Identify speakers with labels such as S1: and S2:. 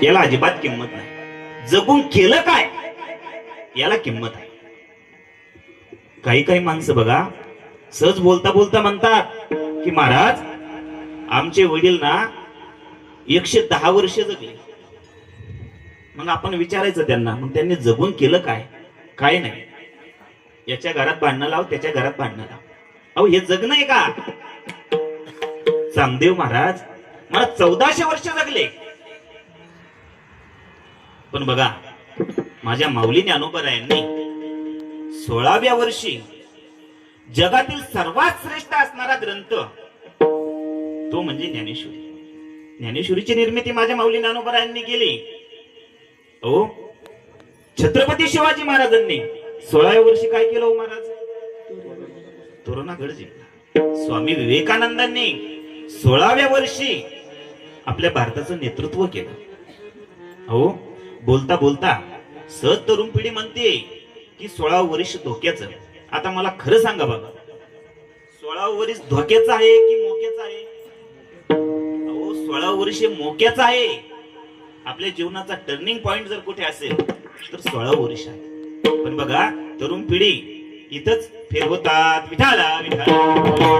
S1: याला अजिबात किंमत नाही. जगून केलं काय याला किंमत आहे. काही काही माणसं बघा सहज बोलता बोलता म्हणतात की महाराज आमचे वडील ना 110 वर्ष जगले. मग आपण विचारायचं त्यांना, मग त्यांनी जगून केलं काय? काय नाही. याच्या घरात भांडणं लाव, त्याच्या घरात भांडणं लाव. अहो हे जगणं आहे का? चामदेव महाराज मला 1400 वर्ष जगले. पण बघा माझ्या माऊली ज्ञानोबरायांनी 16व्या वर्षी जगातील सर्वात श्रेष्ठ असणारा ग्रंथ तो म्हणजे ज्ञानेश्वरी. ज्ञानेश्वरीची निर्मिती माझ्या माऊली ज्ञानोबरायांनी केली. हो छत्रपती शिवाजी महाराजांनी 16व्या वर्षी काय केलं हो महाराज? तोरणागड जिंकला. स्वामी विवेकानंदांनी 16व्या वर्षी आपल्या भारताचं नेतृत्व केलं. हो बोलता बोलता सहज तरुण पिढी म्हणते की 16 वर्ष धोक्याचं. आता मला खरं सांगा बाबा 16 वर्ष धोक्याचं आहे की मोक्याचं आहे? अहो 16 वर्ष मोक्याचं आहे. आपल्या जीवनाचा टर्निंग पॉइंट जर कुठे असेल तर 16 वर्ष आहे. पण बघा तरुण पिढी इथंच फिरवतात विठाला विठाला.